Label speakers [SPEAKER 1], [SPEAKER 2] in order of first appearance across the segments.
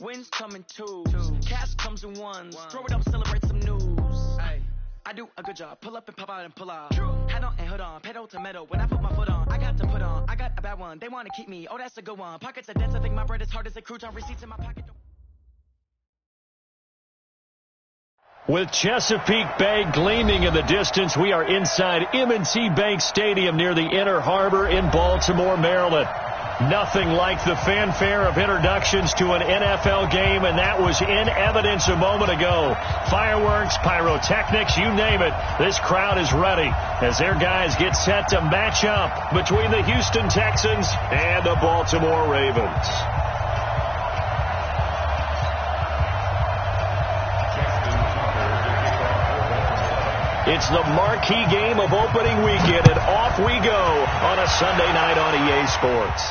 [SPEAKER 1] Wins come in twos. Cash comes in ones. Throw it up, celebrate some news. I do a good job. Pull up and pop out and pull out. Hat on and hood on. Pedal to metal. When I put my foot on, I got to put on. I got a bad one. They want to keep me. Oh, that's a good one. Pockets are dense. I think my bread is hard as a crouton. Receipts in my pocket.
[SPEAKER 2] With Chesapeake Bay gleaming in the distance, we are inside M&T Bank Stadium near the Inner Harbor in Baltimore, Maryland. Nothing like the fanfare of introductions to an NFL game, and that was in evidence a moment ago. Fireworks, pyrotechnics, you name it. This crowd is ready as their guys get set to match up between the Houston Texans and the Baltimore Ravens. It's the marquee game of opening weekend, and off we go on a Sunday night on EA Sports.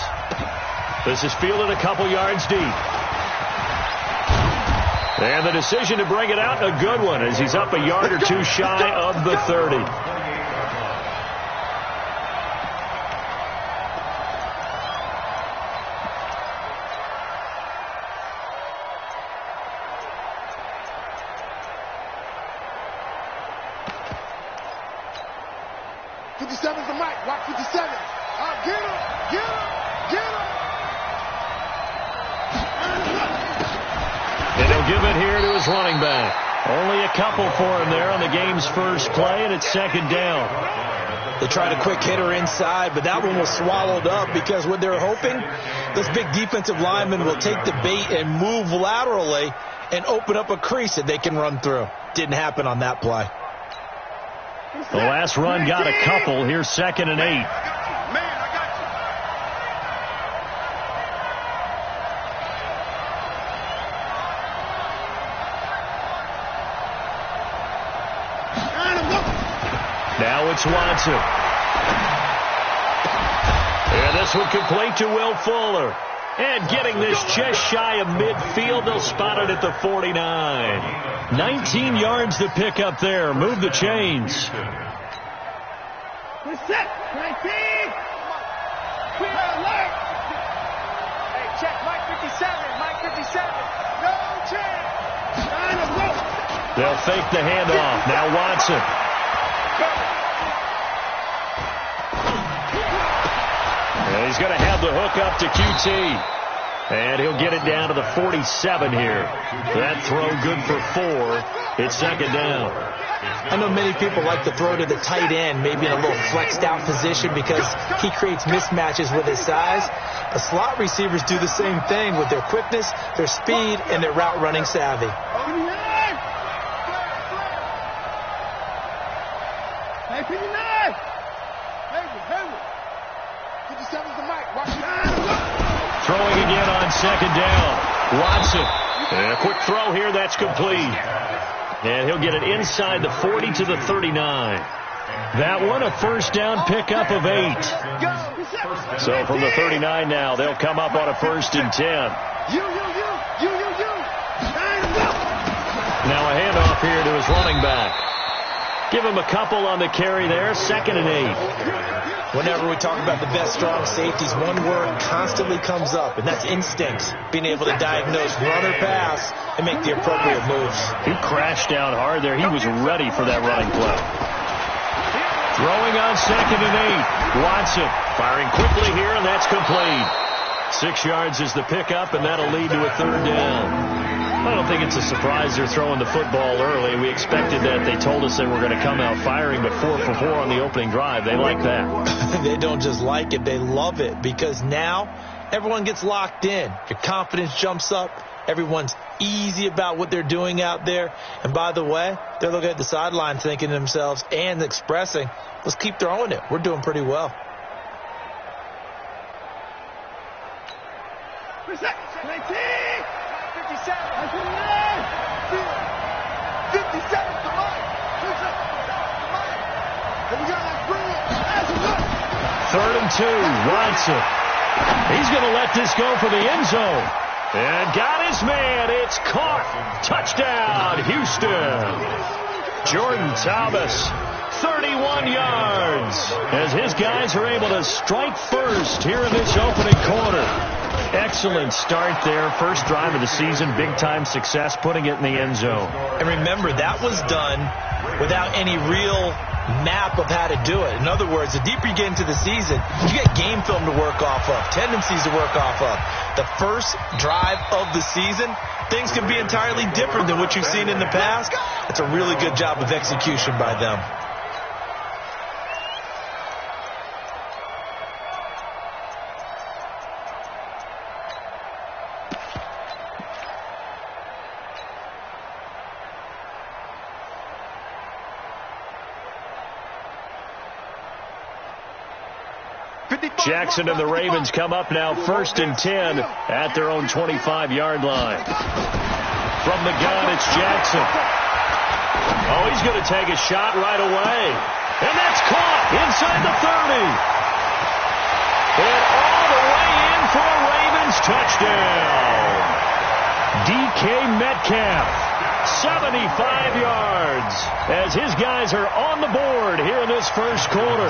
[SPEAKER 2] This is fielded a couple yards deep. And the decision to bring it out, a good one, as he's up a yard or two shy of the 30. Running back. Only a couple for him there on the game's first play, and it's second down.
[SPEAKER 3] They tried a quick hitter inside, but that one was swallowed up because what they're hoping, this big defensive lineman will take the bait and move laterally and open up a crease that they can run through. Didn't happen on that play.
[SPEAKER 2] The last run got a couple. Here's 2nd and 8. Now it's Watson. And this one complete to Will Fuller. And getting this just shy of midfield, they'll spot it at the 49. 19 yards to pick up there. Move the chains.
[SPEAKER 4] We're set. 19. Clear alert. Hey, check. Mike 57. Mike 57. No chance.
[SPEAKER 2] They'll fake the handoff. Now Watson. And he's going to have the hook up to QT. And he'll get it down to the 47 here. That throw good for 4. It's second down.
[SPEAKER 3] I know many people like to throw to the tight end, maybe in a little flexed out position because he creates mismatches with his size. The slot receivers do the same thing with their quickness, their speed, and their route running savvy.
[SPEAKER 2] Throwing again on second down. Watson. And a quick throw here. That's complete. And he'll get it inside the 40 to the 39. That one, a first down pickup of 8. So from the 39 now, they'll come up on a 1st and 10. Now a handoff here to his running back. Give him a couple on the carry there. 2nd and 8.
[SPEAKER 3] Whenever we talk about the best strong safeties, one word constantly comes up, and that's instincts. Being able to diagnose run or pass and make the appropriate moves.
[SPEAKER 2] He crashed down hard there. He was ready for that running play. Throwing on 2nd and 8. Watson firing quickly here, and that's complete. 6 yards is the pickup, and that'll lead to a 3rd down. I don't think it's a surprise they're throwing the football early. We expected that. They told us they were going to come out firing, but 4 for 4 on the opening drive. They like that.
[SPEAKER 3] They don't just like it. They love it because now everyone gets locked in. Your confidence jumps up. Everyone's easy about what they're doing out there. And by the way, they're looking at the sideline thinking to themselves and expressing, let's keep throwing it. We're doing pretty well.
[SPEAKER 4] 19. 57.
[SPEAKER 2] 3rd and 2. Watson. He's going to let this go for the end zone. And got his man. It's caught. Touchdown, Houston. Jordan Thomas, 31 yards, as his guys are able to strike first here in this opening quarter. Excellent start there. First drive of the season, big-time success, putting it in the end zone.
[SPEAKER 3] And remember, that was done without any real map of how to do it. In other words, the deeper you get into the season, you get game film to work off of, tendencies to work off of. The first drive of the season, things can be entirely different than what you've seen in the past. It's a really good job of execution by them.
[SPEAKER 2] Jackson and the Ravens come up now 1st and 10 at their own 25-yard line. From the gun, it's Jackson. Oh, he's going to take a shot right away. And that's caught inside the 30. And all the way in for a Ravens touchdown. DK Metcalf, 75 yards, as his guys are on the board here in this first quarter.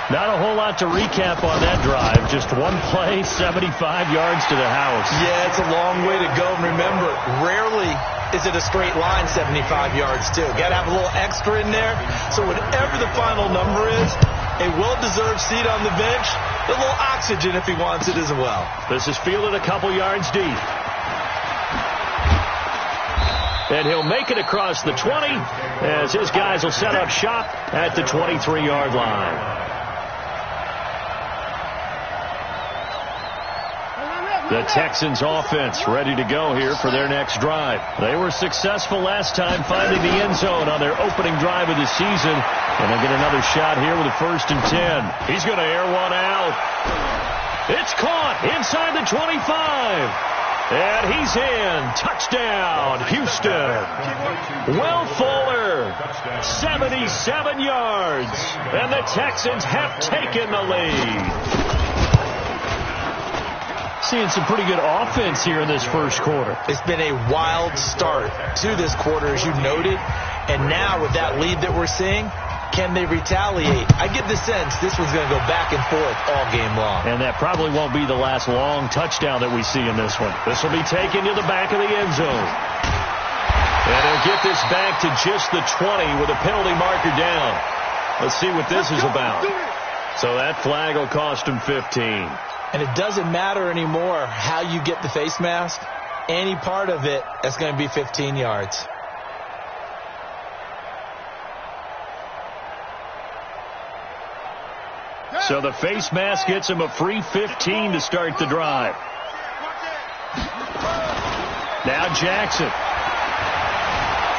[SPEAKER 2] Not a whole lot to recap on that drive. Just one play, 75 yards to the house.
[SPEAKER 3] Yeah, it's a long way to go. And remember, rarely is it a straight line 75 yards, too. Got to have a little extra in there. So whatever the final number is, a well-deserved seat on the bench, a little oxygen if he wants it as well.
[SPEAKER 2] This is fielded a couple yards deep. And he'll make it across the 20 as his guys will set up shop at the 23-yard line. The Texans offense ready to go here for their next drive. They were successful last time finding the end zone on their opening drive of the season. And they'll get another shot here with a 1st and 10. He's going to air one out. It's caught inside the 25. And he's in. Touchdown, Houston. Will Fuller, 77 yards. And the Texans have taken the lead. Seeing some pretty good offense here in this first quarter.
[SPEAKER 3] It's been a wild start to this quarter, as you noted. And now with that lead that we're seeing, can they retaliate? I get the sense this one's going to go back and forth all game long.
[SPEAKER 2] And that probably won't be the last long touchdown that we see in this one. This will be taken to the back of the end zone. And he'll get this back to just the 20 with a penalty marker down. Let's see what this is about. So that flag will cost him 15.
[SPEAKER 3] And it doesn't matter anymore how you get the face mask. Any part of it, that's going to be 15 yards.
[SPEAKER 2] So the face mask gets him a free 15 to start the drive. Now Jackson.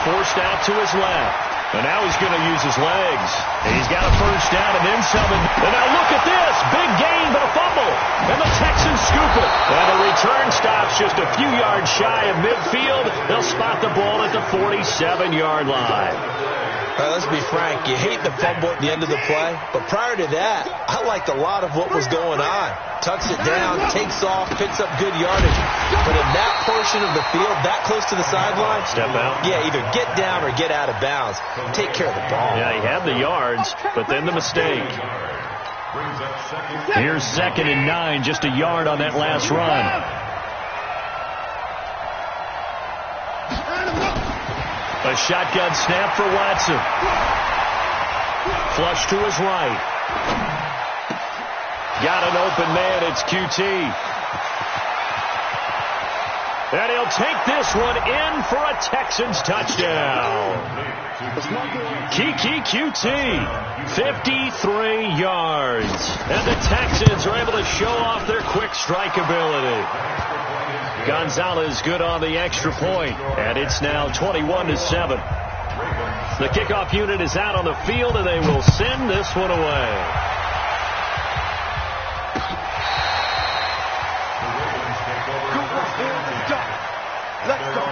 [SPEAKER 2] Forced out to his left. And now he's going to use his legs. And he's got a first down and then some. And now look at this. Big gain, but a fumble. And the Texans scoop it. And the return stops just a few yards shy of midfield. They'll spot the ball at the 47-yard line.
[SPEAKER 3] All right, let's be frank. You hate the fumble at the end of the play. But prior to that, I liked a lot of what was going on. Tucks it down, takes off, picks up good yardage. But in that portion of the field, that close to the sideline,
[SPEAKER 2] step out.
[SPEAKER 3] Yeah, either get down or get out of bounds. Take care of the ball.
[SPEAKER 2] Yeah, he had the yards, but then the mistake. Here's 2nd and 9, just a yard on that last run. A shotgun snap for Watson. Flush to his right. Got an open man. It's QT. And he'll take this one in for a Texans touchdown. Kiki QT, 53 yards. And the Texans are able to show off their quick strike ability. Gonzalez good on the extra point, and it's now 21-7. The kickoff unit is out on the field, and they will send this one away.
[SPEAKER 4] Let's go.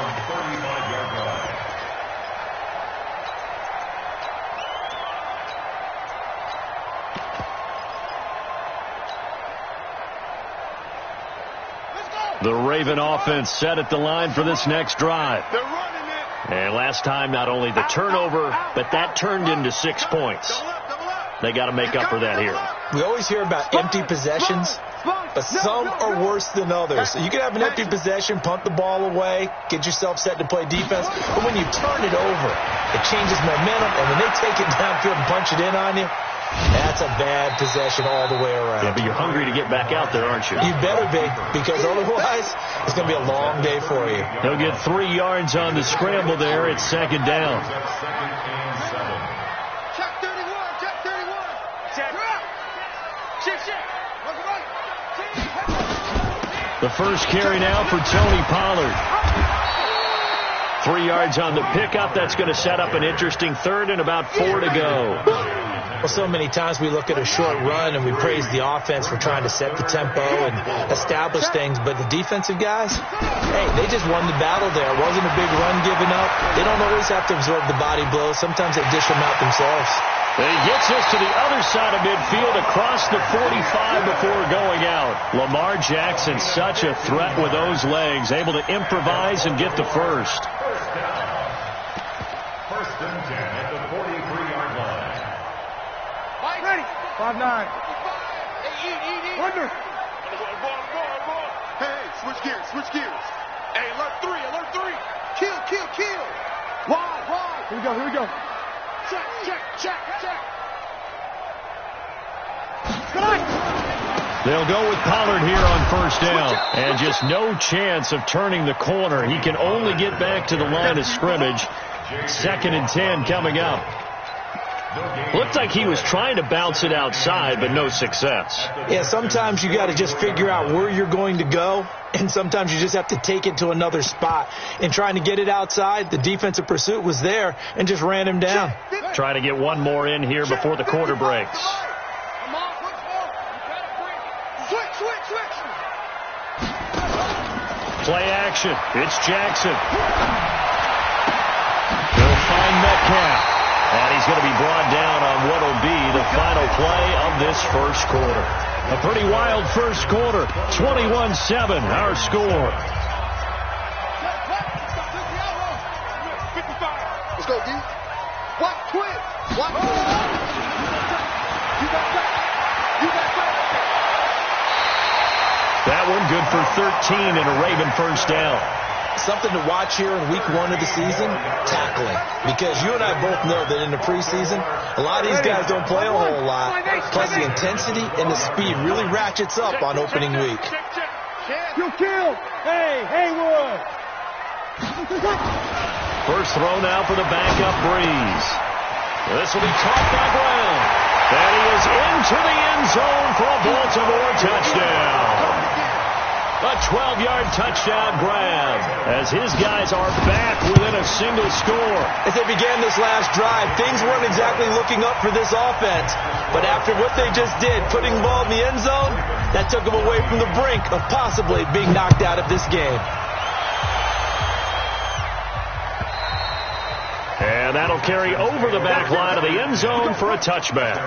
[SPEAKER 2] The Raven offense set at the line for this next drive.
[SPEAKER 4] They're running it.
[SPEAKER 2] And last time, not only the turnover, but that turned into 6 points. They got to make up for that here.
[SPEAKER 3] We always hear about empty possessions. but some are worse than others. You can have an empty possession, punt the ball away, get yourself set to play defense, but when you turn it over, it changes momentum, and when they take it downfield and punch it in on you, that's a bad possession all the way around.
[SPEAKER 2] Yeah, but you're hungry to get back out there, aren't you?
[SPEAKER 3] You better be, because otherwise it's going to be a long day for you.
[SPEAKER 2] He'll get 3 yards on the scramble there. It's second down.
[SPEAKER 4] Check 31, check 31. Check. Check.
[SPEAKER 2] The first carry now for Tony Pollard. 3 yards on the pickup. That's going to set up an interesting third and about 4 to go.
[SPEAKER 3] Well, so many times we look at a short run and we praise the offense for trying to set the tempo and establish things, but the defensive guys, hey, they just won the battle there. It wasn't a big run given up. They don't always have to absorb the body blows. Sometimes they dish them out themselves.
[SPEAKER 2] And he gets us to the other side of midfield across the 45 before going out. Lamar Jackson, such a threat with those legs, able to improvise and get the first.
[SPEAKER 5] First and 10 at the 43-yard line.
[SPEAKER 4] 5-9. Wonder. Hey, switch gears. Hey, alert 3. Kill. Wide. Here we go. Check.
[SPEAKER 2] They'll go with Pollard here on first down. And just no chance of turning the corner. He can only get back to the line of scrimmage. 2nd and 10 coming up. Looked like he was trying to bounce it outside, but no success.
[SPEAKER 3] Yeah, sometimes you got to just figure out where you're going to go, and sometimes you just have to take it to another spot. In trying to get it outside, the defensive pursuit was there and just ran him down.
[SPEAKER 2] Trying to get one more in here before the quarter breaks. Play action. It's Jackson. He'll find Metcalf. And he's going to be brought down on what will be the final play of this first quarter. A pretty wild first quarter. 21-7, our score.
[SPEAKER 4] Let's go, D. What? Quit. What?
[SPEAKER 2] That one good for 13 and a Raven first down.
[SPEAKER 3] Something to watch here in week 1 of the season, tackling. Because you and I both know that in the preseason, a lot of these guys don't play a whole lot. Plus the intensity and the speed really ratchets up on opening week.
[SPEAKER 4] You kill. Hey, Haywood.
[SPEAKER 2] First throw now for the backup Breeze. This will be caught by Brown. And he is into the end zone for a Baltimore touchdown. A 12-yard touchdown grab as his guys are back within a single score.
[SPEAKER 3] As they began this last drive, things weren't exactly looking up for this offense. But after what they just did, putting the ball in the end zone, that took them away from the brink of possibly being knocked out of this game.
[SPEAKER 2] And that'll carry over the back line of the end zone for a touchback.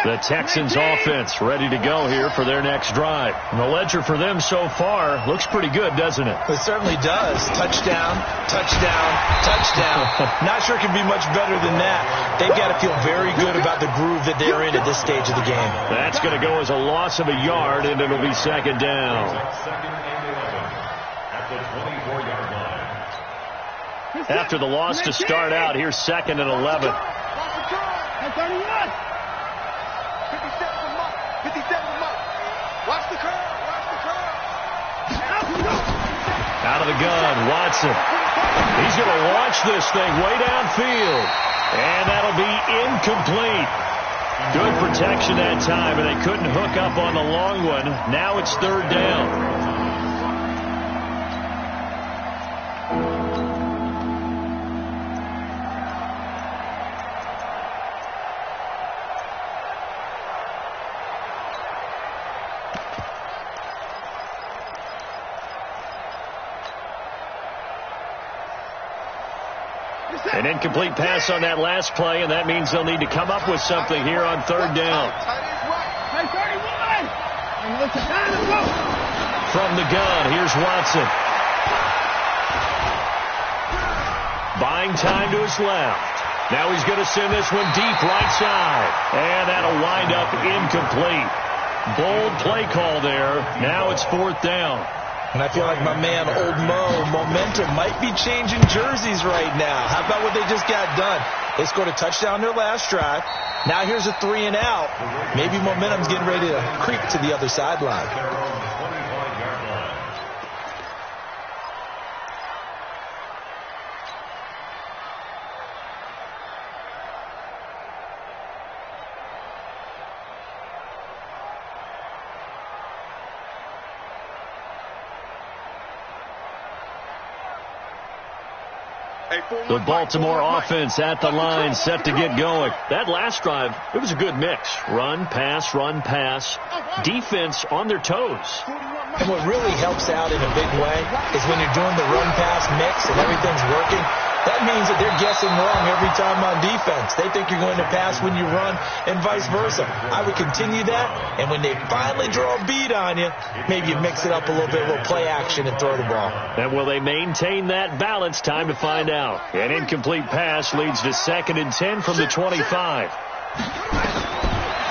[SPEAKER 2] The Texans offense ready to go here for their next drive. And the ledger for them so far looks pretty good, doesn't it?
[SPEAKER 3] It certainly does. Touchdown. Not sure it can be much better than that. They've got to feel very good about the groove that they're in at this stage of the game.
[SPEAKER 2] That's going to go as a loss of a yard, and it'll be second down. After the loss to start out, here's 2nd and 11.
[SPEAKER 4] 57 Watch the curve.
[SPEAKER 2] Out of the gun, Watson. He's going to launch this thing way downfield. And that'll be incomplete. Good protection that time, and they couldn't hook up on the long one. Now it's 3rd down. An incomplete pass on that last play, and that means they'll need to come up with something here on 3rd down. From the gun, here's Watson. Buying time to his left. Now he's going to send this one deep right side. And that'll wind up incomplete. Bold play call there. Now it's 4th down.
[SPEAKER 3] And I feel like my man, Old Mo, momentum might be changing jerseys right now. How about what they just got done? They scored a touchdown their last drive. Now here's a 3 and out. Maybe momentum's getting ready to creep to the other sideline.
[SPEAKER 2] The Baltimore offense at the line, set to get going. That last drive, it was a good mix. Run, pass, defense on their toes.
[SPEAKER 3] And what really helps out in a big way is when you're doing the run-pass mix and everything's working, that means that they're guessing wrong every time on defense. They think you're going to pass when you run and vice versa. I would continue that, and when they finally draw a beat on you, maybe you mix it up a little bit, a little play action, and throw the ball.
[SPEAKER 2] And will they maintain that balance? Time to find out. An incomplete pass leads to 2nd and 10 from the 25.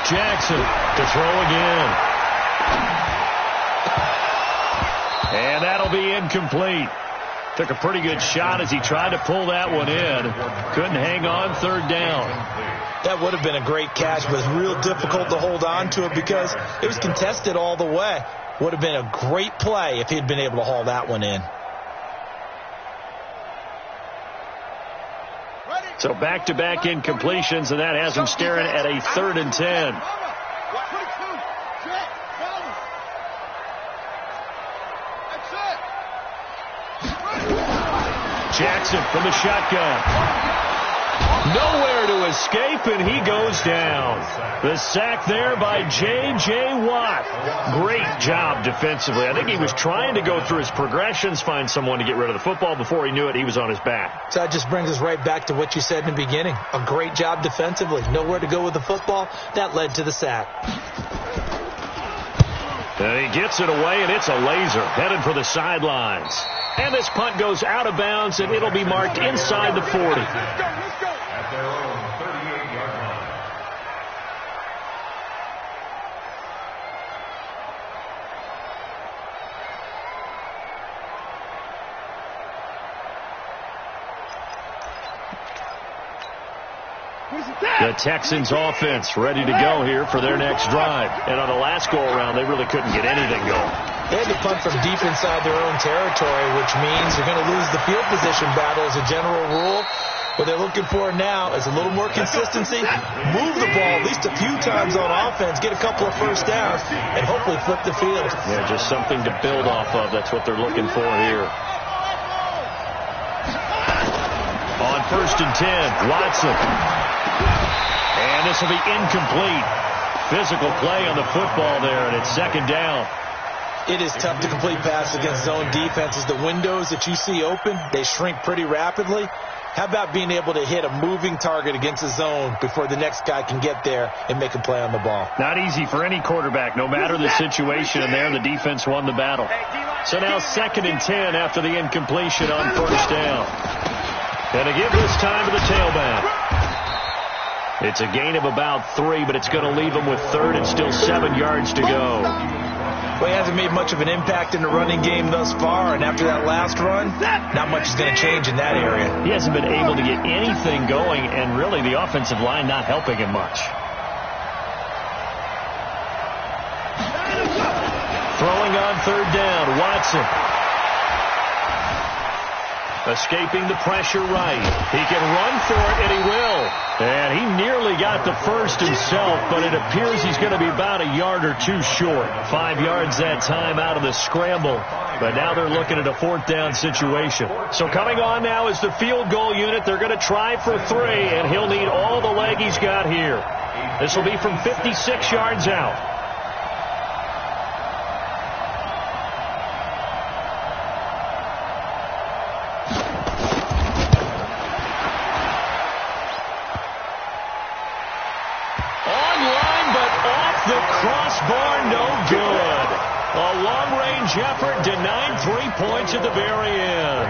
[SPEAKER 2] Jackson to throw again. And that'll be incomplete. Took a pretty good shot as he tried to pull that one in. Couldn't hang on, 3rd down.
[SPEAKER 3] That would have been a great catch, but it's real difficult to hold on to it because it was contested all the way. Would have been a great play if he'd been able to haul that one in.
[SPEAKER 2] So back-to-back incompletions, and that has him staring at a 3rd and 10. Jackson from the shotgun. Nowhere to escape, and he goes down. The sack there by J.J. Watt. Great job defensively. I think he was trying to go through his progressions, find someone to get rid of the football. Before he knew it, he was on his back.
[SPEAKER 3] So that just brings us right back to what you said in the beginning. A great job defensively. Nowhere to go with the football. That led to the sack.
[SPEAKER 2] And he gets it away, and it's a laser. Headed for the sidelines. And this punt goes out of bounds, and it'll be marked inside the 40.
[SPEAKER 5] At their own 38-yard line.
[SPEAKER 2] The Texans offense ready to go here for their next drive. And on the last go-around, they really couldn't get anything going.
[SPEAKER 3] They had to punt from deep inside their own territory, which means you're going to lose the field position battle as a general rule. What they're looking for now is a little more consistency, move the ball at least a few times on offense, get a couple of first downs, and hopefully flip the field.
[SPEAKER 2] Yeah, just something to build off of. That's what they're looking for here. On 1st and 10, Watson. And this will be incomplete. Physical play on the football there, and it's 2nd down.
[SPEAKER 3] It is tough to complete passes against zone defenses. The windows that you see open, they shrink pretty rapidly. How about being able to hit a moving target against a zone before the next guy can get there and make a play on the ball?
[SPEAKER 2] Not easy for any quarterback, no matter the situation, and there the defense won the battle. So now 2nd and 10 after the incompletion on 1st down. And to give this time to the tailback. It's a gain of about 3, but it's going to leave them with 3rd and still 7 yards to go.
[SPEAKER 3] Well, he hasn't made much of an impact in the running game thus far, and after that last run, not much is going to change in that area.
[SPEAKER 2] He hasn't been able to get anything going, and really the offensive line not helping him much. Throwing on 3rd down, Watson. Escaping the pressure right. He can run for it, and he will. And he nearly got the first himself, but it appears he's going to be about a yard or 2 short. 5 yards that time out of the scramble. But now they're looking at a 4th down situation. So coming on now is the field goal unit. They're going to try for 3, and he'll need all the leg he's got here. This will be from 56 yards out. Crossbar, no good. A long-range effort denied 3 points at the very end.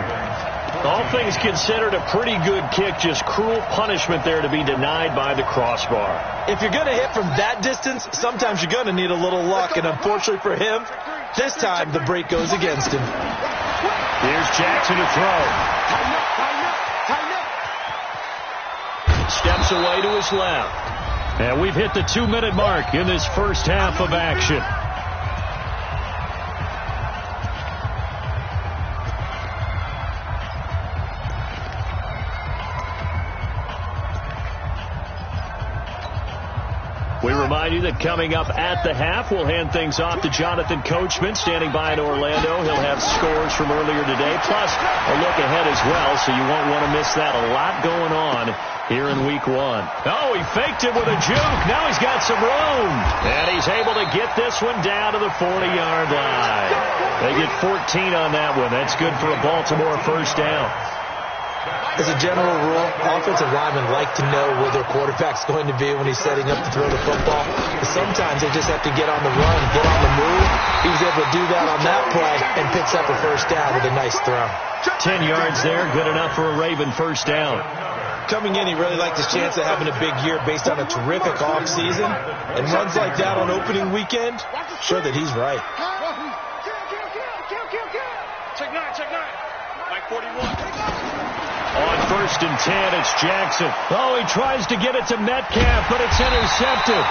[SPEAKER 2] All things considered, a pretty good kick. Just cruel punishment there to be denied by the crossbar.
[SPEAKER 3] If you're going to hit from that distance, sometimes you're going to need a little luck. And unfortunately for him, this time the break goes against him.
[SPEAKER 2] Here's Jackson to throw. Steps away to his left. And we've hit the 2-minute mark in this first half of action. We remind you that coming up at the half, we'll hand things off to Jonathan Coachman, standing by in Orlando. He'll have scores from earlier today, plus a look ahead as well, so you won't want to miss that. A lot going on here in Week 1. Oh, he faked it with a juke. Now he's got some room. And he's able to get this one down to the 40-yard line. They get 14 on that one. That's good for a Baltimore first down.
[SPEAKER 3] As a general rule, offensive linemen like to know where their quarterback's going to be when he's setting up to throw the football. But sometimes they just have to get on the run, get on the move. He was able to do that on that play and picks up a first down with a nice throw.
[SPEAKER 2] 10 yards there, good enough for a Raven first down.
[SPEAKER 3] Coming in, he really liked his chance of having a big year based on a terrific offseason. And runs like that on opening weekend, show that he's right.
[SPEAKER 4] Check nine. Mike 41.
[SPEAKER 2] On 1st and 10, it's Jackson. Oh, he tries to get it to Metcalf, but it's intercepted.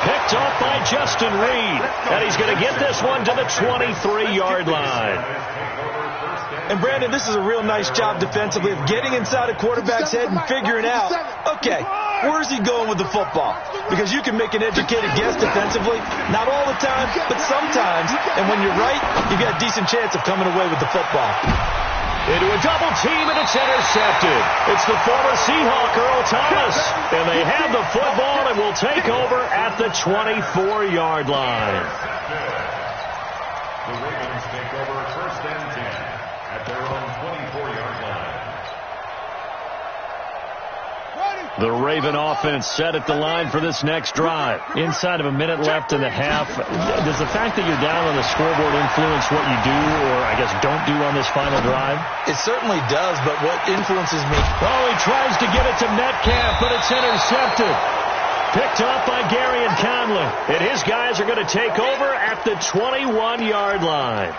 [SPEAKER 2] Picked off by Justin Reed. And he's going to get this one to the 23-yard line.
[SPEAKER 3] And, Brandon, this is a real nice job defensively of getting inside a quarterback's head and figuring out, okay, where is he going with the football? Because you can make an educated guess defensively. Not all the time, but sometimes. And when you're right, you got a decent chance of coming away with the football.
[SPEAKER 2] Into a double team, and it's intercepted. It's the former Seahawk, Earl Thomas. And they have the football and will take over at the 24-yard line.
[SPEAKER 5] The Ravens take over 1st and 10 at their own 24-yard line.
[SPEAKER 2] The Raven offense set at the line for this next drive. Inside of a minute left in the half, does the fact that you're down on the scoreboard influence what you do, or I guess don't do on this final drive?
[SPEAKER 3] It certainly does, but what influences me...
[SPEAKER 2] Oh, he tries to get it to Metcalf, but it's intercepted. Picked off by Gary and Conley. And his guys are going to take over at the 21-yard line.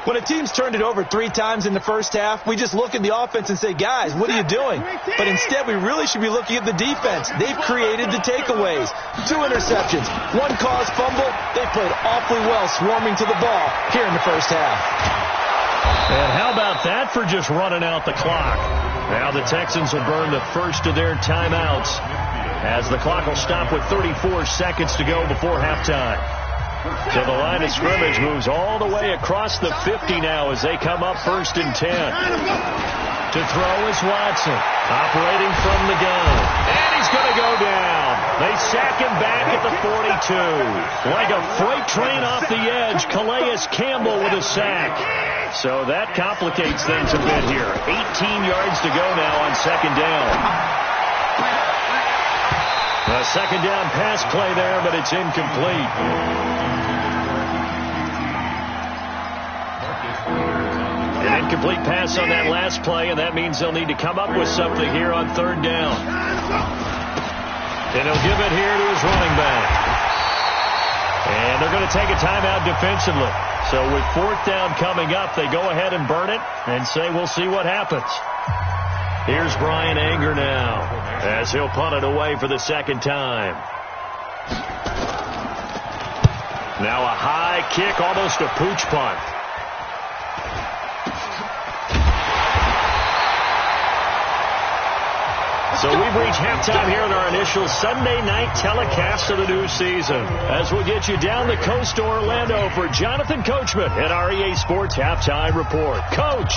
[SPEAKER 3] When a team's turned it over 3 times in the first half, we just look at the offense and say, guys, what are you doing? But instead, we really should be looking at the defense. They've created the takeaways. 2 interceptions, 1 caused fumble. They played awfully well swarming to the ball here in the first half.
[SPEAKER 2] And how about that for just running out the clock? Now the Texans will burn the first of their timeouts as the clock will stop with 34 seconds to go before halftime. So the line of scrimmage moves all the way across the 50 now as they come up 1st and 10. To throw is Watson, operating from the gun. And he's going to go down. They sack him back at the 42. Like a freight train off the edge, Calais Campbell with a sack. So that complicates things a bit here. 18 yards to go now on 2nd down. A 2nd down pass play there, but it's incomplete. An incomplete pass on that last play, and that means they'll need to come up with something here on 3rd down. And he'll give it here to his running back. And they're going to take a timeout defensively. So with 4th down coming up, they go ahead and burn it and say we'll see what happens. Here's Brian Anger now as he'll punt it away for the 2nd time. Now a high kick, almost a pooch punt. So we've reached halftime here in our initial Sunday night telecast of the new season. As we'll get you down the coast to Orlando for Jonathan Coachman at our EA Sports Halftime Report. Coach,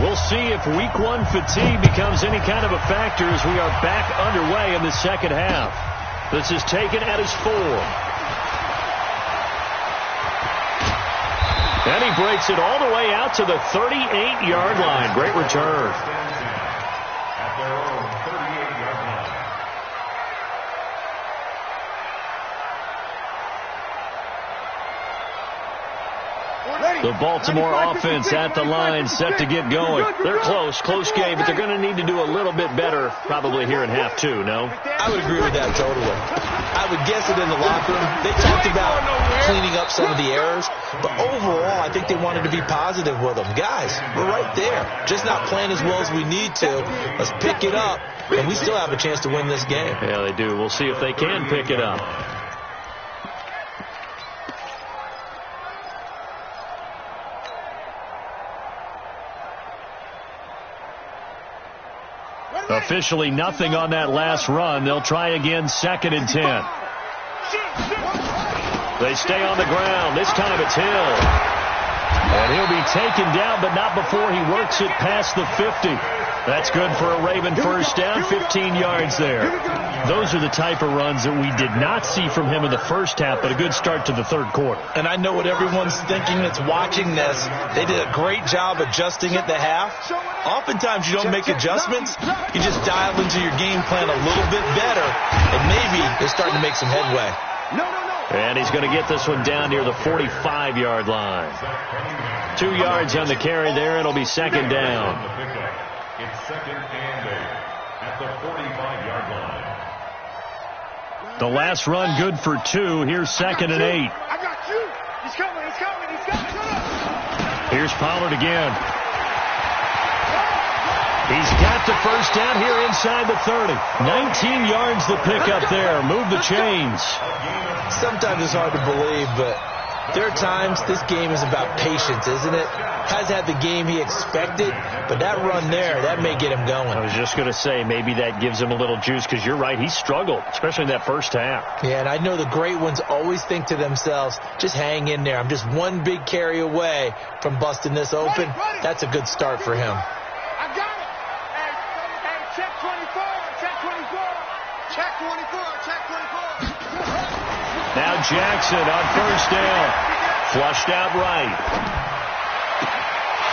[SPEAKER 2] we'll see if Week 1 fatigue becomes any kind of a factor as we are back underway in the second half. This is taken at his 4. And he breaks it all the way out to the 38-yard line. Great return.
[SPEAKER 5] At their own 38-yard line.
[SPEAKER 2] The Baltimore offense at the line, set to get going. They're close game, but they're going to need to do a little bit better probably here in half two, no?
[SPEAKER 3] I would agree with that totally. I would guess it in the locker room. They talked about cleaning up some of the errors, but overall, I think they wanted to be positive with them. Guys, we're right there. Just not playing as well as we need to. Let's pick it up, and we still have a chance to win this game.
[SPEAKER 2] Yeah, they do. We'll see if they can pick it up. Officially nothing on that last run. They'll try again, 2nd and 10. They stay on the ground. This time it's Hill. And he'll be taken down, but not before he works it past the 50. That's good for a Raven first down, 15 yards there. Those are the type of runs that we did not see from him in the first half, but a good start to the third quarter.
[SPEAKER 3] And I know what everyone's thinking that's watching this. They did a great job adjusting at the half. Oftentimes you don't make adjustments. You just dial into your game plan a little bit better, and maybe they're starting to make some headway.
[SPEAKER 2] And he's going to get this one down near the 45-yard line. 2 yards on the carry there. It'll be 2nd down.
[SPEAKER 5] It's 2nd and 8 at the 45-yard line.
[SPEAKER 2] The last run good for 2. Here's 2nd and 8.
[SPEAKER 4] I got you. He's coming.
[SPEAKER 2] Here's Pollard again. He's got the first down here inside the 30. 19 yards the pickup there. Move the chains.
[SPEAKER 3] Sometimes it's hard to believe, but there are times this game is about patience, isn't it? Has had the game he expected, but that run there, that may get him going.
[SPEAKER 2] I was just going to say, maybe that gives him a little juice, because you're right, he struggled, especially in that first half.
[SPEAKER 3] Yeah, and I know the great ones always think to themselves, just hang in there. I'm just one big carry away from busting this open. That's a good start for him.
[SPEAKER 4] I got it. Hey, check 24. Check 24.
[SPEAKER 2] Now Jackson on first down. Flushed out right.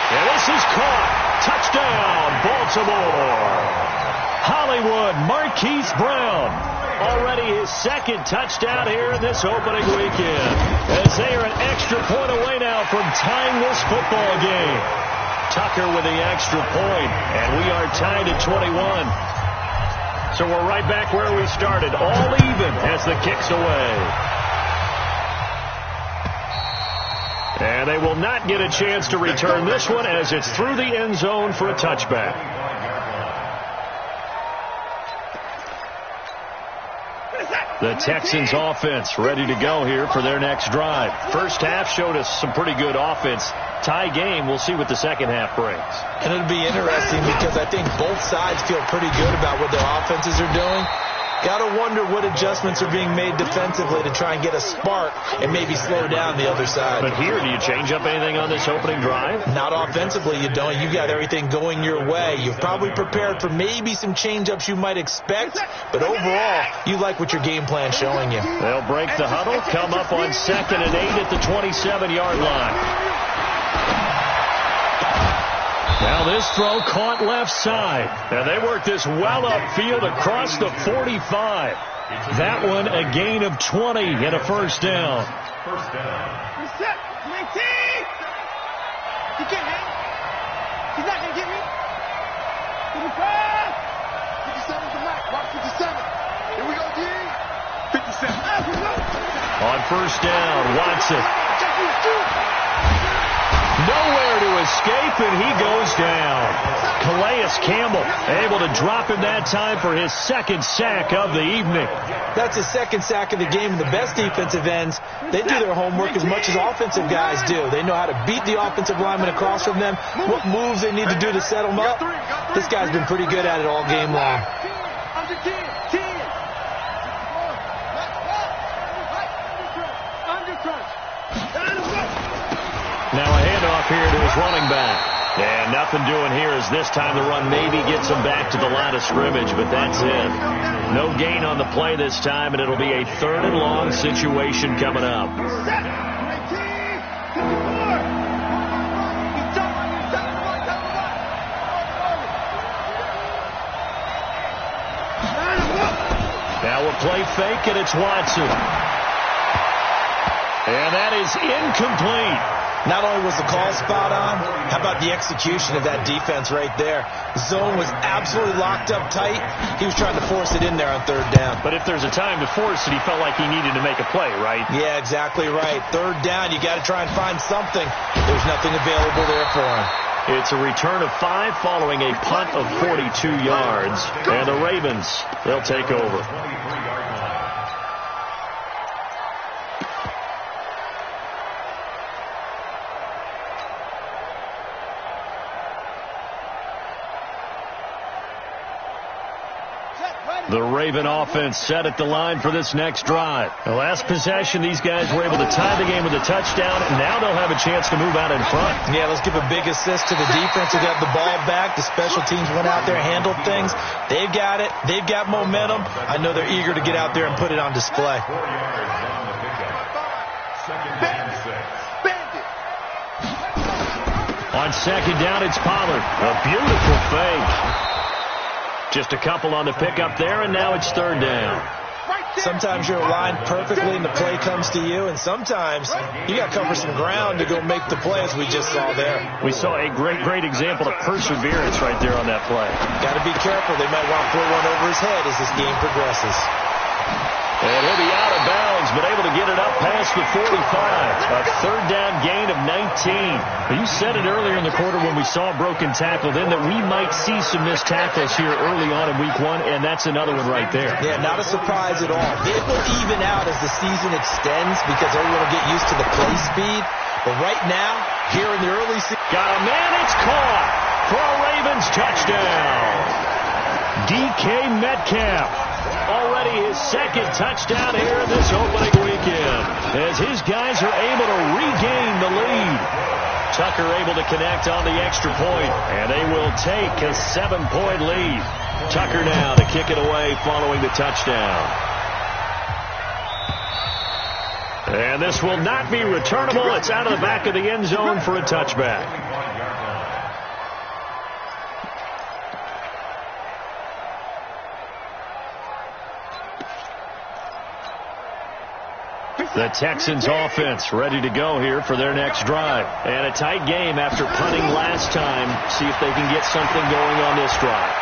[SPEAKER 2] And this is caught. Touchdown, Baltimore. Hollywood Marquise Brown. Already his 2nd touchdown here in this opening weekend. As they are an extra point away now from tying this football game. Tucker with the extra point, and we are tied at 21. So we're right back where we started, all even as the kick's away. And they will not get a chance to return this one as it's through the end zone for a touchback. The Texans offense ready to go here for their next drive. First half showed us some pretty good offense. Tie game, we'll see what the second half brings.
[SPEAKER 3] And it'll be interesting because I think both sides feel pretty good about what their offenses are doing. Got to wonder what adjustments are being made defensively to try and get a spark and maybe slow down the other side.
[SPEAKER 2] But here, do you change up anything on this opening drive?
[SPEAKER 3] Not offensively, you don't. You got everything going your way. You've probably prepared for maybe some change-ups you might expect, but overall, you like what your game plan's showing you.
[SPEAKER 2] They'll break the huddle, come up on 2nd and 8 at the 27-yard line. Now this throw caught left side. And they work this well upfield across the 45. That one a gain of 20 and a first down.
[SPEAKER 5] First down.
[SPEAKER 4] Reset. 19. He can't hang. He's not going to get me. 55. 57 to Mac. Watch 57. Here we go, D. 57.
[SPEAKER 2] On first down, Watson. Nowhere to escape, and he goes down. Calais Campbell able to drop him that time for his 2nd sack of the evening.
[SPEAKER 3] That's his 2nd sack of the game. And the best defensive ends, they do their homework as much as offensive guys do. They know how to beat the offensive lineman across from them, what moves they need to do to set them up. This guy's been pretty good at it all game long.
[SPEAKER 4] Under 10.
[SPEAKER 2] Now a handoff here to his running back. And nothing doing here as this time the run maybe gets him back to the line of scrimmage, but that's it. No gain on the play this time, and it'll be a 3rd and long situation coming up. Now a play fake, and it's Watson. And that is incomplete.
[SPEAKER 3] Not only was the call spot on, how about the execution of that defense right there? Zone was absolutely locked up tight. He was trying to force it in there on third down.
[SPEAKER 2] But if there's a time to force it, he felt like he needed to make a play, right?
[SPEAKER 3] Yeah, exactly right. Third down, you got to try and find something. There's nothing available there for him.
[SPEAKER 2] It's a return of 5 following a punt of 42 yards. And the Ravens, they'll take over. The Raven offense set at the line for this next drive. The last possession, these guys were able to tie the game with a touchdown, and now they'll have a chance to move out in front.
[SPEAKER 3] Yeah, let's give a big assist to the defense who got the ball back. The special teams went out there, handled things. They've got it. They've got momentum. I know they're eager to get out there and put it on display.
[SPEAKER 2] On second down, it's Pollard. A beautiful fake. Just a couple on the pickup there, and now it's third down.
[SPEAKER 3] Sometimes you're aligned perfectly and the play comes to you, and sometimes you got to cover some ground to go make the play, as we just saw there.
[SPEAKER 2] We saw a great example of perseverance right there on that play.
[SPEAKER 3] Got to be careful. They might want to throw one over his head as this game progresses.
[SPEAKER 2] And he'll be out of bounds, but able to get it up past the 45. A third down gain of 19. You said it earlier in the quarter when we saw a broken tackle then that we might see some missed tackles here early on in week 1, and that's another one right there.
[SPEAKER 3] Yeah, not a surprise at all. It will even out as the season extends because everyone will get used to the play speed. But right now, here in the early season...
[SPEAKER 2] Got a man, it's caught for a Ravens touchdown. DK Metcalf. Already his second touchdown here in this opening weekend as his guys are able to regain the lead. Tucker able to connect on the extra point, and they will take a 7-point lead. Tucker now to kick it away following the touchdown. And this will not be returnable. It's out of the back of the end zone for a touchback. The Texans offense ready to go here for their next drive. And a tight game after punting last time. See if they can get something going on this drive.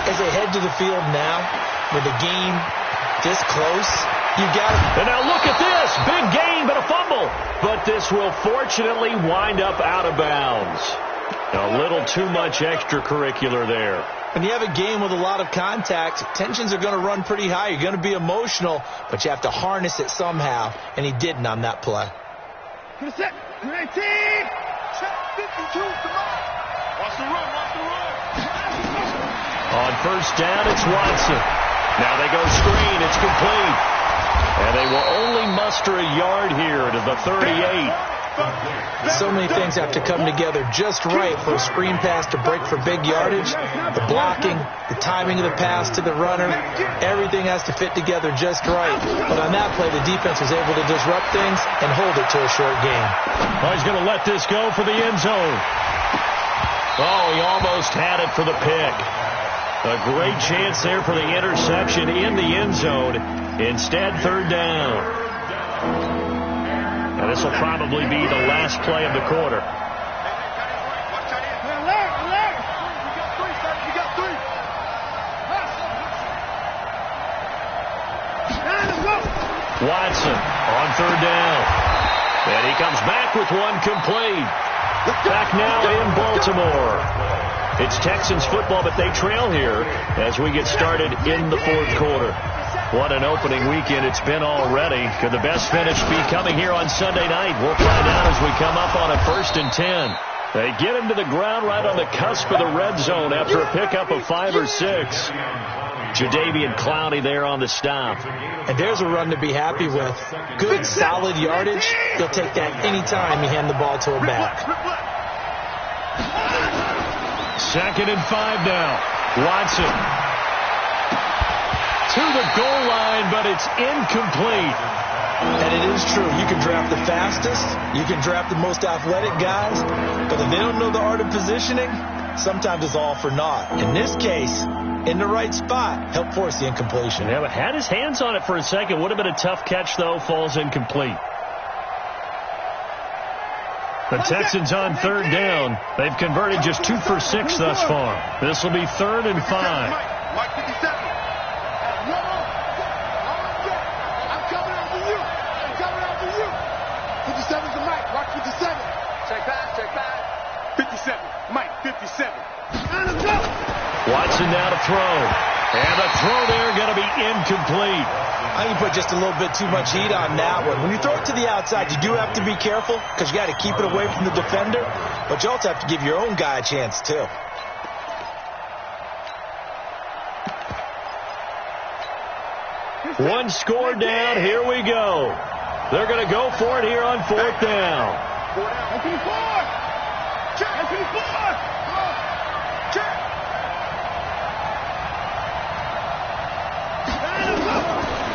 [SPEAKER 3] As they head to the field now, with the game this close, you got it.
[SPEAKER 2] And now look at this. Big gain, but a fumble. But this will fortunately wind up out of bounds. A little too much extracurricular there.
[SPEAKER 3] When you have a game with a lot of contact, tensions are going to run pretty high. You're going to be emotional, but you have to harness it somehow, and he didn't on that play.
[SPEAKER 4] To the set. 19. Check 52. Come on. Watch the run. Watch the run.
[SPEAKER 2] On first down, it's Watson. Now they go screen. It's complete. And they will only muster a yard here to the 38.
[SPEAKER 3] So many things have to come together just right for a screen pass to break for big yardage. The blocking, the timing of the pass to the runner, everything has to fit together just right. But on that play, the defense was able to disrupt things and hold it to a short game.
[SPEAKER 2] Well, he's going to let this go for the end zone. Oh, he almost had it for the pick. A great chance there for the interception in the end zone. Instead, third down. And this will probably be the last play of the quarter. Watson on third down. And he comes back with one complete. Back now in Baltimore. It's Texans football, but they trail here as we get started in the fourth quarter. What an opening weekend it's been already. Could the best finish be coming here on Sunday night? We'll find out as we come up on a 1st and 10. They get him to the ground right on the cusp of the red zone after a pickup of 5 or 6. Jadeveon Clowney there on the stop.
[SPEAKER 3] And there's a run to be happy with. Good, solid yardage. You'll take that any time you hand the ball to a back.
[SPEAKER 2] 2nd and 5 now. Watson to the goal line, but it's incomplete.
[SPEAKER 3] And it is true. You can draft the fastest. You can draft the most athletic guys. But if they don't know the art of positioning, sometimes it's all for naught. In this case, in the right spot, helped force the incompletion.
[SPEAKER 2] Yeah, but had his hands on it for a second. Would have been a tough catch, though. Falls incomplete. The Texans on third down. They've converted just 2 for 6 thus far. This will be 3rd and 5.
[SPEAKER 4] Mike 57. No. I'm coming out for you. 57's the Mike. Mark 57. Check back. 57. Mike 57. Let's go.
[SPEAKER 2] Watson now to throw. And the throw there going to be incomplete.
[SPEAKER 3] I think you put just a little bit too much heat on that one. When you throw it to the outside, you do have to be careful because you got to keep it away from the defender. But you also have to give your own guy a chance, too.
[SPEAKER 2] One score down. Here we go. They're going to go for it here on 4th down.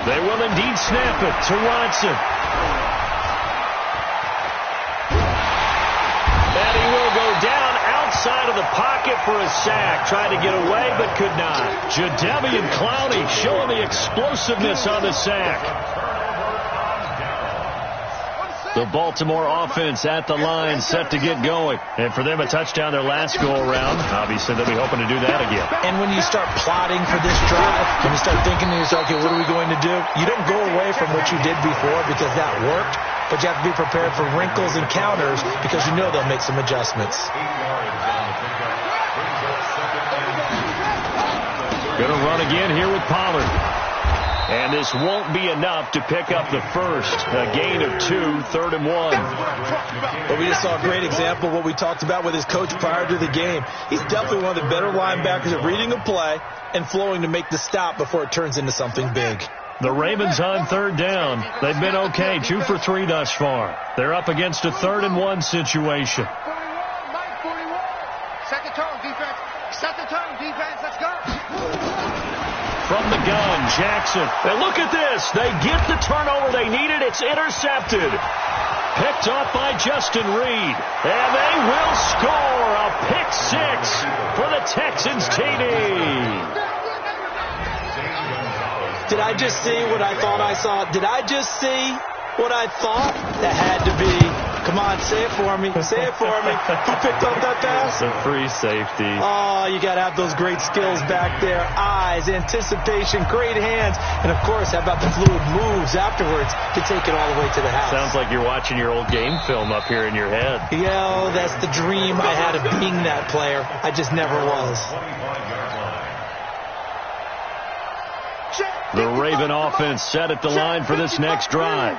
[SPEAKER 2] They will indeed snap it to Watson. And he will go down outside of the pocket for a sack. Tried to get away, but could not. Jadeveon Clowney showing the explosiveness on the sack. The Baltimore offense at the line, set to get going. And for them, a touchdown their last go-around. Obviously, they'll be hoping to do that again.
[SPEAKER 3] And when you start plotting for this drive, when you start thinking to yourself, okay, what are we going to do? You don't go away from what you did before because that worked, but you have to be prepared for wrinkles and counters because you know they'll make some adjustments.
[SPEAKER 2] Going to run again here with Pollard. And this won't be enough to pick up the first. A gain of 2, 3rd and 1.
[SPEAKER 3] But we just saw a great example of what we talked about with his coach prior to the game. He's definitely one of the better linebackers at reading a play and flowing to make the stop before it turns into something big.
[SPEAKER 2] The Ravens on 3rd down. They've been okay, 2 for 3 thus far. They're up against a 3rd and 1 situation.
[SPEAKER 4] 41, Mike 41. Set the tone, defense. Let's go.
[SPEAKER 2] From the gun, Jackson. And look at this. They get the turnover they needed. It's intercepted. Picked off by Justin Reed. And they will score a pick 6 for the Texans TD.
[SPEAKER 3] Did I just see what I thought I saw? Did I just see what I thought? That had to be. Come on, say it for me. Say it for me. Who picked up that pass?
[SPEAKER 2] The free safety.
[SPEAKER 3] Oh, you got to have those great skills back there. Eyes, anticipation, great hands. And, of course, how about the fluid moves afterwards to take it all the way to the house?
[SPEAKER 2] Sounds like you're watching your old game film up here in your head.
[SPEAKER 3] Yeah, that's the dream I had of being that player. I just never was.
[SPEAKER 2] The Raven offense set at the line for this next drive.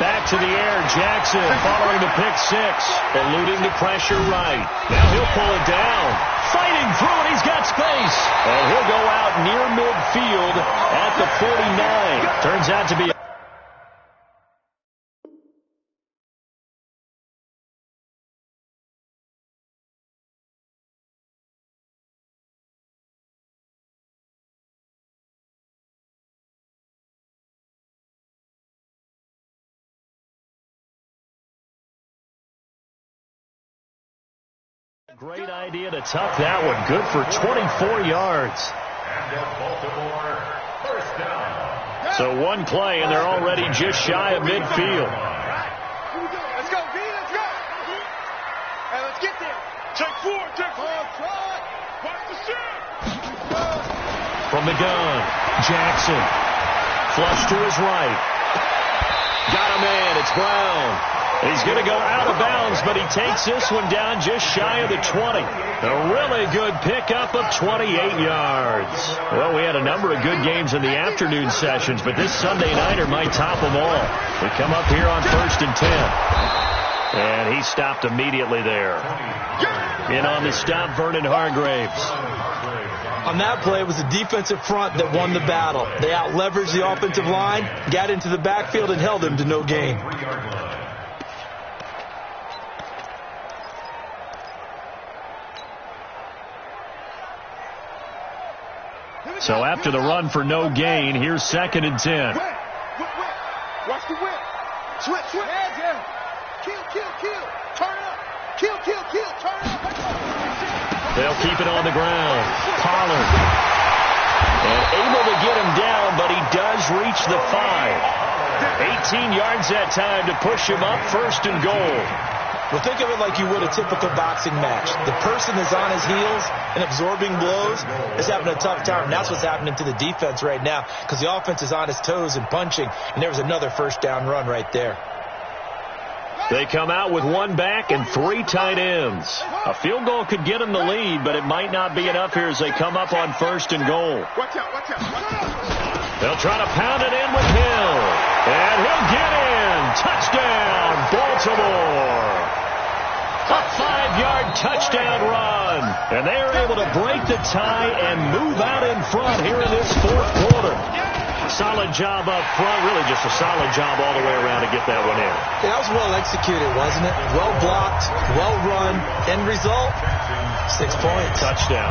[SPEAKER 2] Back to the air, Jackson following the pick 6, eluding the pressure right. Now he'll pull it down, fighting through it, he's got space. And he'll go out near midfield at the 49. Turns out to be great idea to tuck that one. Good for 24 yards. So one play, and they're already just shy of midfield.
[SPEAKER 4] Let's go, B, let's go. Hey, let's get there. Take 4. Watch the shot.
[SPEAKER 2] From the gun, Jackson. Flush to his right. Got a man, it's Brown. He's going to go out of bounds, but he takes this one down just shy of the 20. A really good pickup of 28 yards. Well, we had a number of good games in the afternoon sessions, but this Sunday nighter might top them all. We come up here on 1st and 10. And he stopped immediately there. In on the stop, Vernon Hargraves.
[SPEAKER 3] On that play, it was the defensive front that won the battle. They out-leveraged the offensive line, got into the backfield, and held him to no gain.
[SPEAKER 2] So after the run for no gain, here's 2nd and 10.
[SPEAKER 4] Watch the whip. Switch. Kill. Turn up. Kill. Turn up.
[SPEAKER 2] They'll keep it on the ground. Pollard And able to get him down, but he does reach the 5. 18 yards that time to push him up, 1st and goal.
[SPEAKER 3] Well, think of it like you would a typical boxing match. The person is on his heels and absorbing blows is having a tough time. And that's what's happening to the defense right now because the offense is on his toes and punching. And there was another 1st down run right there.
[SPEAKER 2] They come out with 1 back and 3 tight ends. A field goal could get them the lead, but it might not be enough here as they come up on 1st and goal.
[SPEAKER 4] Watch out, watch out, watch out.
[SPEAKER 2] They'll try to pound it in with Hill. And he'll get in. Touchdown, Baltimore. A 5-yard touchdown run. And they are able to break the tie and move out in front here in this 4th quarter. Solid job up front. Really just a solid job all the way around to get that one in.
[SPEAKER 3] Yeah, that was well executed, wasn't it? Well blocked, well run. End result, 6 points.
[SPEAKER 2] Touchdown.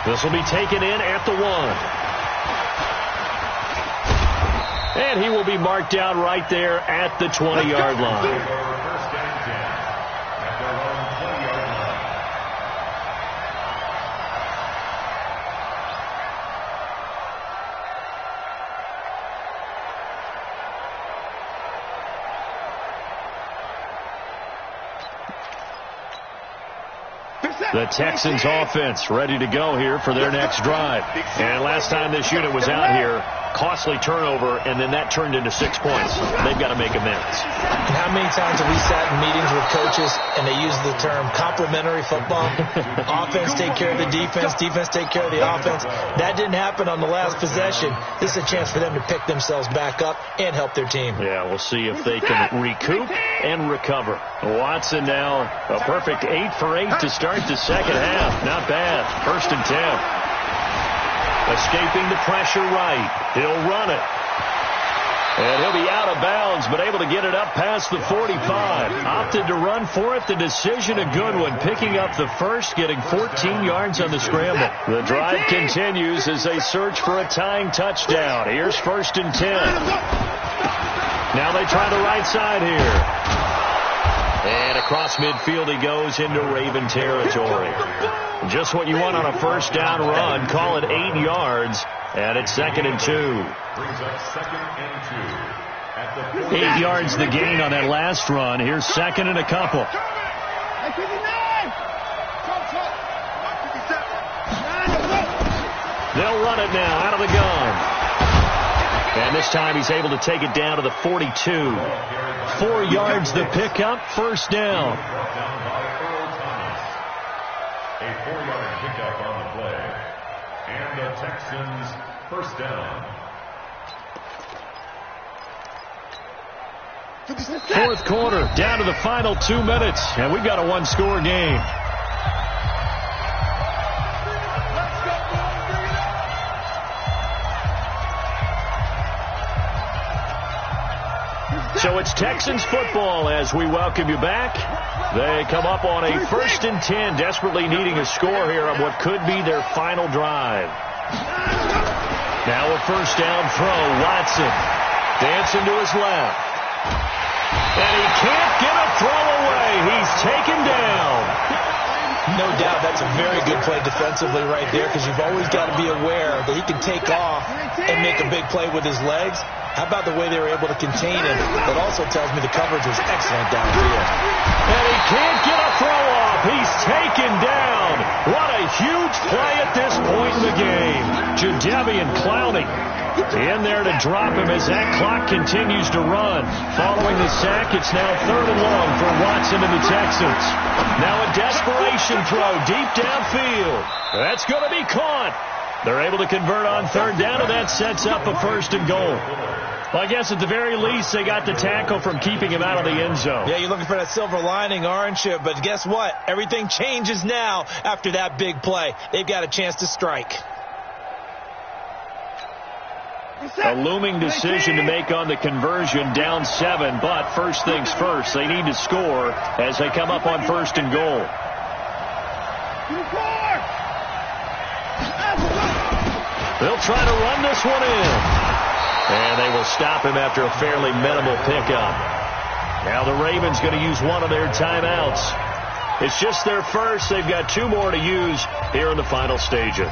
[SPEAKER 2] This will be taken in at the 1. And he will be marked down right there at the 20-yard line. The Texans offense ready to go here for their next drive. And last time this unit was out here, costly turnover, and then that turned into 6 points. They've got to make amends.
[SPEAKER 3] And how many times have we sat in meetings with coaches and they use the term complementary football? Offense take care of the defense, defense take care of the offense. That didn't happen on the last possession. This is a chance for them to pick themselves back up and help their team.
[SPEAKER 2] Yeah, we'll see if they can recoup and recover. Watson now a perfect 8 for 8 to start the second half. Not bad. 1st and 10. Escaping the pressure right. He'll run it. And he'll be out of bounds, but able to get it up past the 45. Opted to run for it. The decision a good one. Picking up the 1st, getting 14 yards on the scramble. The drive continues as they search for a tying touchdown. Here's 1st and 10. Now they try the right side here. And across midfield he goes into Raven territory. Just what you want on a 1st down run. Call it 8 yards. And it's 2nd and 2.
[SPEAKER 5] Brings up 2nd and 2.
[SPEAKER 2] 8 yards the gain on that last run. Here's 2nd and a couple. They'll run it now out of the gun. And this time he's able to take it down to the 42. 4 yards the pickup, 1st down.
[SPEAKER 5] A 4-yard pickup on the play. And the Texans 1st down.
[SPEAKER 2] 4th quarter, down to the final 2 minutes. And we've got a 1-score game. So it's Texans football as we welcome you back. They come up on a 1st and 10, desperately needing a score here on what could be their final drive. Now a 1st down throw. Watson dancing to his left. And he can't get a throw away. He's taken down.
[SPEAKER 3] No doubt that's a very good play defensively right there because you've always got to be aware that he can take off and make a big play with his legs. How about the way they were able to contain him? That also tells me the coverage was excellent downfield.
[SPEAKER 2] And he can't get a throw off. He's taken down. What a huge play at this point in the game. Jadeveon Clowney in there to drop him as that clock continues to run. Following the sack, it's now 3rd and long for Watson and the Texans. Now a desperation throw deep downfield. That's going to be caught. They're able to convert on 3rd down, and that sets up a 1st and goal. Well, I guess at the very least, they got the tackle from keeping him out of the end zone.
[SPEAKER 3] Yeah, you're looking for that silver lining, aren't you? But guess what? Everything changes now after that big play. They've got a chance to strike.
[SPEAKER 2] A looming decision to make on the conversion, down 7. But first things first, they need to score as they come up on 1st and goal. They'll try to run this one in. And they will stop him after a fairly minimal pickup. Now the Ravens going to use one of their timeouts. It's just their first. They've got 2 more to use here in the final stages.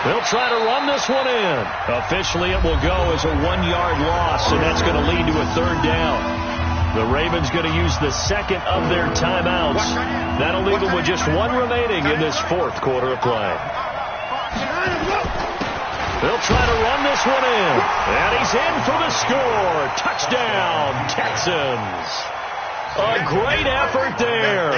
[SPEAKER 2] They'll try to run this one in. Officially, it will go as a 1-yard loss, and that's going to lead to a 3rd down. The Ravens going to use the second of their timeouts. That'll leave them with just 1 remaining in this 4th quarter of play. They'll try to run this one in, and he's in for the score. Touchdown, Texans. A great effort there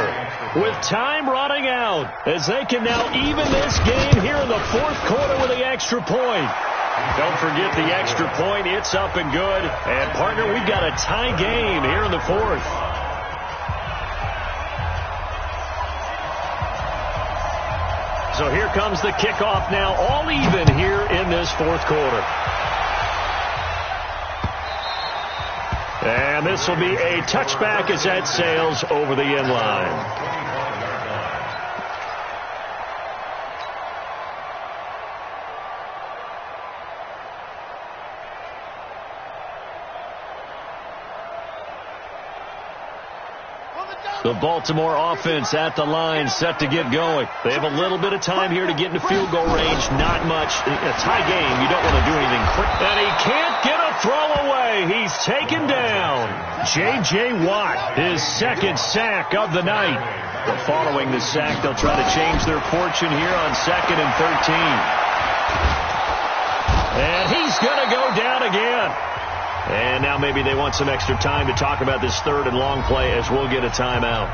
[SPEAKER 2] with time running out as they can now even this game here in the 4th quarter with the extra point. Don't forget the extra point. It's up and good. And, partner, we've got a tie game here in the 4th. So here comes the kickoff now, all even here in this 4th quarter. And this will be a touchback as that sails over the end line. The Baltimore offense at the line, set to get going. They have a little bit of time here to get into field goal range. Not much. A tie game, you don't want to do anything quick. And he can't get a throw away. He's taken down. J.J. Watt, his 2nd sack of the night. But following the sack, they'll try to change their fortune here on 2nd and 13. And he's going to go down again. And now maybe they want some extra time to talk about this 3rd and long play as we'll get a timeout.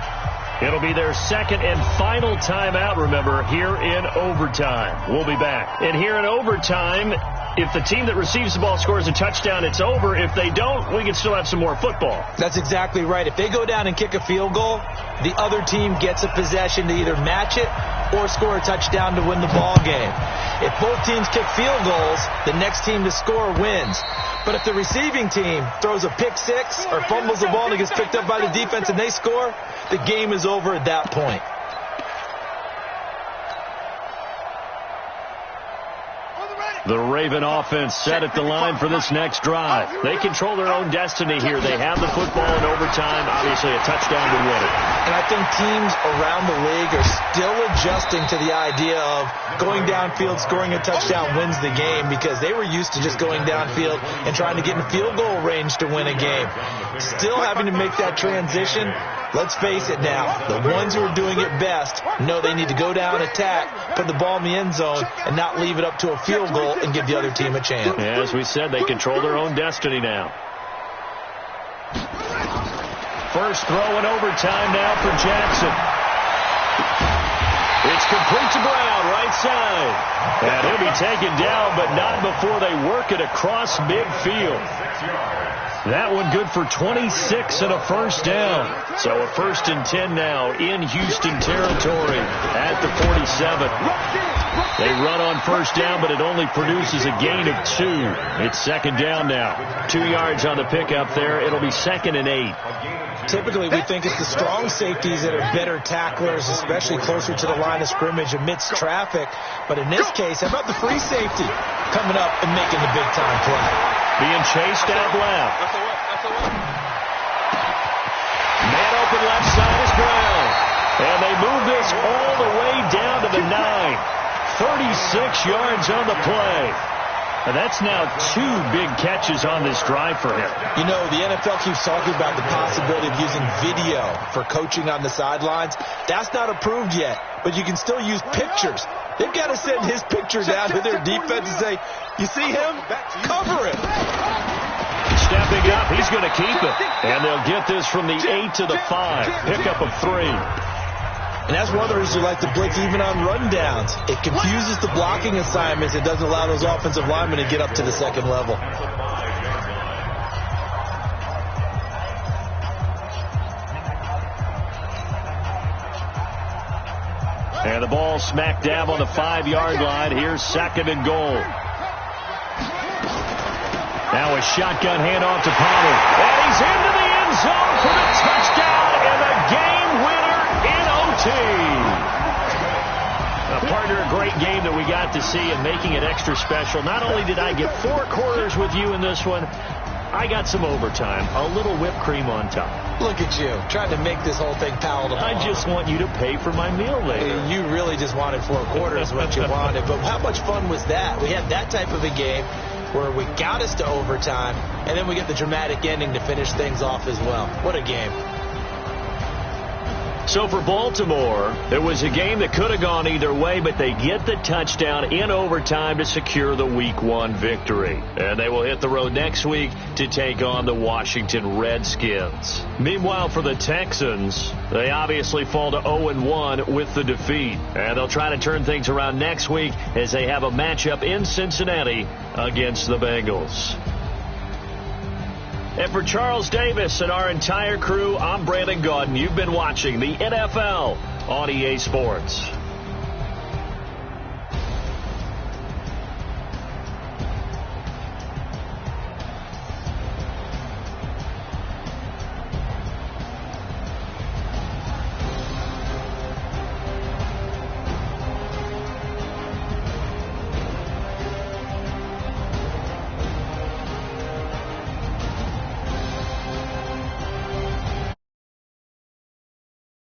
[SPEAKER 2] It'll be their 2nd and final timeout, remember, here in overtime. We'll be back. And here in overtime, if the team that receives the ball scores a touchdown, it's over. If they don't, we can still have some more football.
[SPEAKER 3] That's exactly right. If they go down and kick a field goal, the other team gets a possession to either match it or score a touchdown to win the ball game. If both teams kick field goals, the next team to score wins. But if the receiving team throws a pick 6 or fumbles the ball and it gets picked up by the defense and they score, the game is over at that point.
[SPEAKER 2] The Raven offense set at the line for this next drive. They control their own destiny here. They have the football in overtime. Obviously, a touchdown would win it.
[SPEAKER 3] And I think teams around the league are still adjusting to the idea of going downfield, scoring a touchdown wins the game, because they were used to just going downfield and trying to get in field goal range to win a game. Still having to make that transition. Let's face it now, the ones who are doing it best know they need to go down, attack, put the ball in the end zone, and not leave it up to a field goal and give the other team a chance.
[SPEAKER 2] As we said, they control their own destiny now. First throw in overtime now for Jackson. It's complete to Brown, right side. And he'll be taken down, but not before they work it across midfield. That one good for 26 and a first down. So a 1st and 10 now in Houston territory at the 47. They run on first down, but it only produces a gain of 2. It's 2nd down now. 2 yards on the pickup there. It'll be 2nd and 8.
[SPEAKER 3] Typically, we think it's the strong safeties that are better tacklers, especially closer to the line of scrimmage amidst traffic. But in this case, how about the free safety coming up and making the big-time play?
[SPEAKER 2] Being chased out left. Man open left side is Brown. And they move this all the way down to the 9. 36 yards on the play. And that's now 2 big catches on this drive for him.
[SPEAKER 3] You know, the NFL keeps talking about the possibility of using video for coaching on the sidelines. That's not approved yet, but you can still use pictures. They've got to send his picture down to their defense and say, you see him? Cover him.
[SPEAKER 2] Stepping up, he's going to keep it. And they'll get this from the 8 to the 5. Pickup of 3.
[SPEAKER 3] And that's one of the reasons you like to blitz even on rundowns. It confuses the blocking assignments. It doesn't allow those offensive linemen to get up to the 2nd level.
[SPEAKER 2] And the ball smack dab on the 5-yard line. Here's 2nd and goal. Now a shotgun handoff to Pollard. And he's into the end zone for the touchdown and the game winner in OT. Partner, a great game that we got to see and making it extra special. Not only did I get 4 quarters with you in this one, I got some overtime, a little whipped cream on top.
[SPEAKER 3] Look at you, trying to make this whole thing palatable.
[SPEAKER 2] I just want you to pay for my meal later.
[SPEAKER 3] You really just wanted 4 quarters, what you wanted. But how much fun was that? We had that type of a game where we got us to overtime, and then we get the dramatic ending to finish things off as well. What a game.
[SPEAKER 2] So for Baltimore, it was a game that could have gone either way, but they get the touchdown in overtime to secure the Week 1 victory. And they will hit the road next week to take on the Washington Redskins. Meanwhile, for the Texans, they obviously fall to 0-1 with the defeat. And they'll try to turn things around next week as they have a matchup in Cincinnati against the Bengals. And for Charles Davis and our entire crew, I'm Brandon Gaudin. You've been watching the NFL on EA Sports.